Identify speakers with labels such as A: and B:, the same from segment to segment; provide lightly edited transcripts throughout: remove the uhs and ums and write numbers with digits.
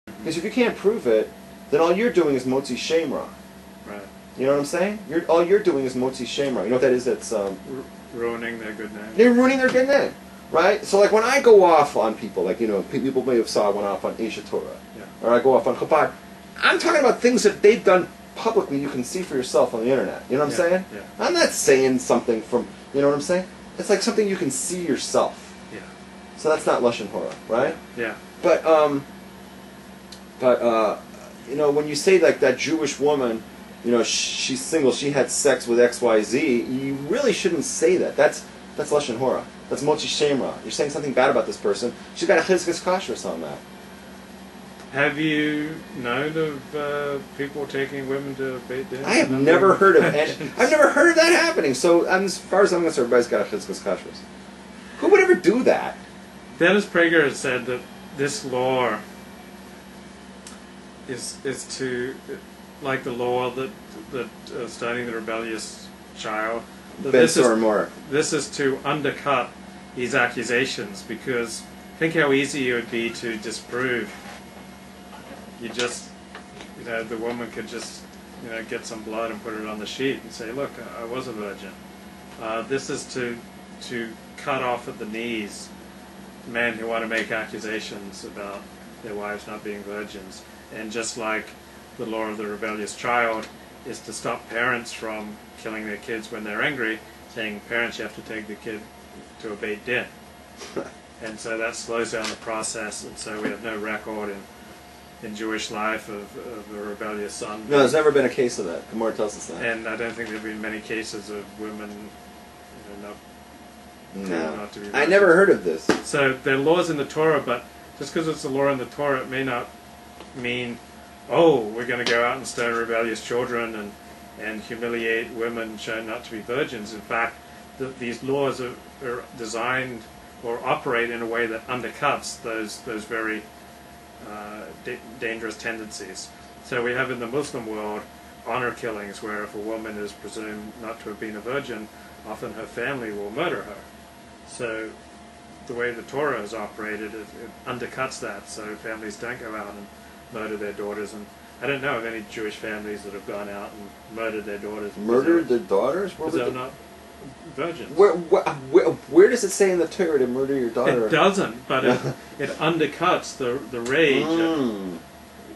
A: Because if you can't prove it, then all you're doing is motzi shemra.
B: Right.
A: You know what I'm saying? All you're doing is motzi shemra. You know what that is? That's
B: ruining their good name.
A: They're ruining their good name, right? So like when I go off on people, like people may have saw I went off on Isha Torah, or I go off on Chabad. I'm talking about things that they've done publicly. You can see for yourself on the internet. You know what I'm saying?
B: Yeah.
A: I'm not saying something from. You know what I'm saying? It's like something you can see yourself.
B: Yeah.
A: So that's not lashon hora, right?
B: Yeah.
A: But when you say like that Jewish woman, she's single, she had sex with XYZ, you really shouldn't say that. That's lashon hora. That's mochi shemra. You're saying something bad about this person. She's got a chizkas kashrus on that.
B: Have you known of people taking women to Beit Din?
A: I have never heard of any. I've never heard of that happening. So as far as I'm concerned, everybody's got a chizkas kashrus. Who would ever do that?
B: Dennis Prager has said that this law is to, like the law that stoning the rebellious child. This is to undercut these accusations, because think how easy it would be to disprove. The woman could just get some blood and put it on the sheet and say, look, I was a virgin. This is to cut off at the knees men who want to make accusations about their wives not being virgins. And just like the law of the rebellious child is to stop parents from killing their kids when they're angry, saying, parents, you have to take the kid to a Beit Din. And so that slows down the process, and so we have no record in Jewish life of a rebellious son.
A: No, there's never been a case of that. Gemara tells us that.
B: And I don't think there have been many cases of women not to be virgins.
A: I never heard of this.
B: So there are laws in the Torah, but just because it's a law in the Torah, it may not mean, oh, we're going to go out and stone rebellious children and humiliate women shown not to be virgins. In fact, these laws are designed or operate in a way that undercuts those very dangerous tendencies. So we have in the Muslim world honor killings, where if a woman is presumed not to have been a virgin, often her family will murder her. So the way the Torah is operated, it undercuts that, so families don't go out and murder their daughters. And I don't know of any Jewish families that have gone out and murdered their daughters.
A: Murdered their daughters?
B: Because they're not virgins.
A: Where does it say in the Torah to murder your daughter?
B: It doesn't, but it undercuts the rage.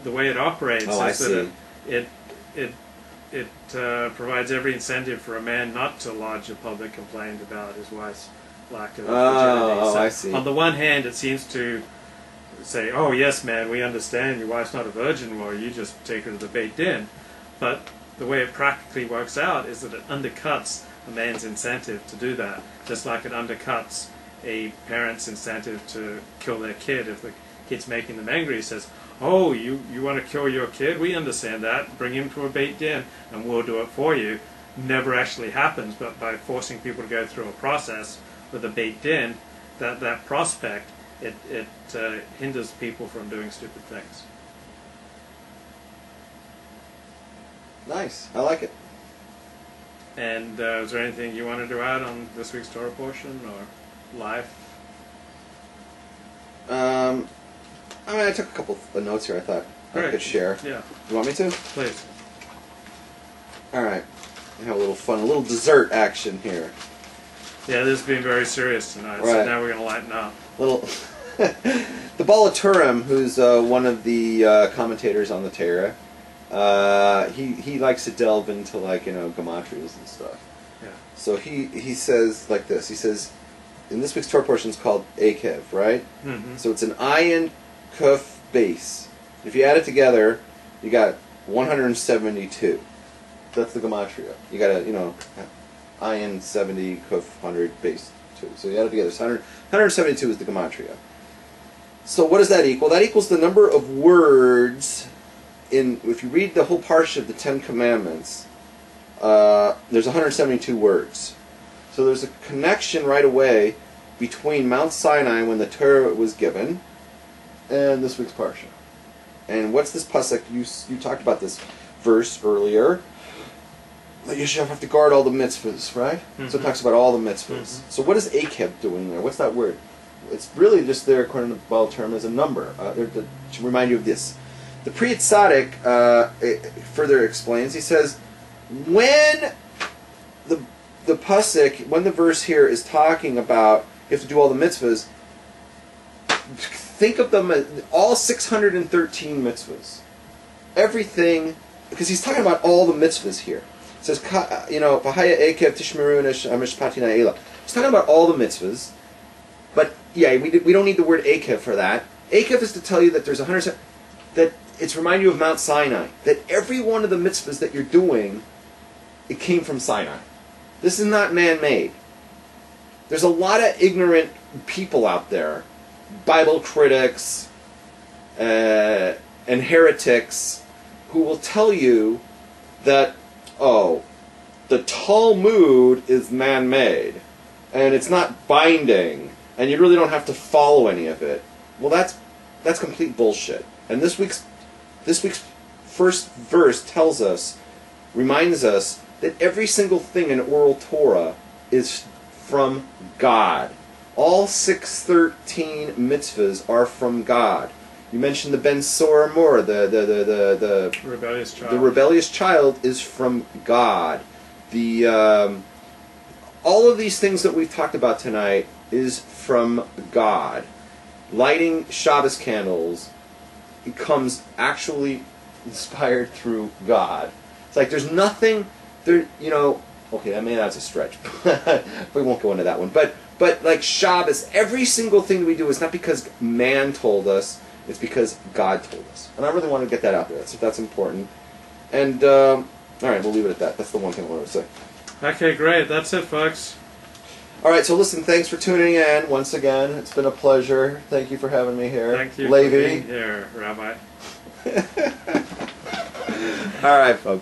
B: The way it operates is that it provides every incentive for a man not to lodge a public complaint about his wife's lack of virginity. So
A: I see.
B: On the one hand, it seems to say, oh yes, man, we understand your wife's not a virgin, well, you just take her to the Beit Din. But the way it practically works out is that it undercuts a man's incentive to do that, just like it undercuts a parent's incentive to kill their kid. If the kid's making them angry, he says, oh, you want to kill your kid? We understand that. Bring him to a Beit Din and we'll do it for you. Never actually happens, but by forcing people to go through a process with a Beit Din, that prospect, it hinders people from doing stupid things.
A: Nice. I like it.
B: And is there anything you wanted to add on this week's Torah portion or life?
A: I took a couple of notes here I thought I could share.
B: Yeah.
A: You want me to?
B: Please.
A: All right. We have a little fun, a little dessert action here.
B: Yeah, this has been very serious tonight, so now we're going to lighten up.
A: The Baal Turim, who's one of the commentators on the Torah, he likes to delve into gematrias and stuff.
B: Yeah.
A: So he says like this. He says, in this week's Torah portion is called Eikev, right?
B: Mm-hmm.
A: So it's an ayin kuf base. If you add it together, you got 172. That's the gematria. You got ayin 70 kuf 100 base 2. So you add it together. So 172 is the gematria. So what does that equal? That equals the number of words if you read the whole parsha of the Ten Commandments. There's 172 words. So there's a connection right away between Mount Sinai, when the Torah was given, and this week's parsha. And what's this pasuk? You talked about this verse earlier. That you should have to guard all the mitzvahs, right? Mm-hmm. So it talks about all the mitzvahs. Mm-hmm. So what is Eikev doing there? What's that word? it's really just there, according to the Bible term, as a number. To remind you of this. The Pri Tzaddik further explains, he says, when the pasuk, when the verse here is talking about you have to do all the mitzvahs, think of them as all 613 mitzvahs. Everything, because he's talking about all the mitzvahs here. It says, V'haya Eikev tishmeru mishpati na'ela. He's talking about all the mitzvahs, but yeah, we don't need the word Eikev for that. Eikev is to tell you that there's 100, that it's remind you of Mount Sinai, that every one of the mitzvahs that you're doing, it came from Sinai. This is not man-made. There's a lot of ignorant people out there, Bible critics and heretics, who will tell you that, oh, the Talmud is man-made, and it's not binding, and you really don't have to follow any of it. Well, that's complete bullshit. And this week's first verse tells us, reminds us, that every single thing in oral Torah is from God. All 613 mitzvahs are from God. You mentioned the Ben Sor Mor, the
B: rebellious child.
A: The rebellious child is from God. All of these things that we've talked about tonight is from God. Lighting Shabbos candles, it comes actually inspired through God. It's like there's nothing there, okay, I mean that's a stretch. We won't go into that one. But like Shabbos, every single thing that we do is not because man told us, it's because God told us. And I really want to get that out there. That's important. And all right, we'll leave it at that. That's the one thing I wanted to say.
B: Okay, great. That's it, folks.
A: All right, so listen, thanks for tuning in once again. It's been a pleasure. Thank you for having me here.
B: Thank you
A: Levi.
B: for being here, Rabbi.
A: All right, folks.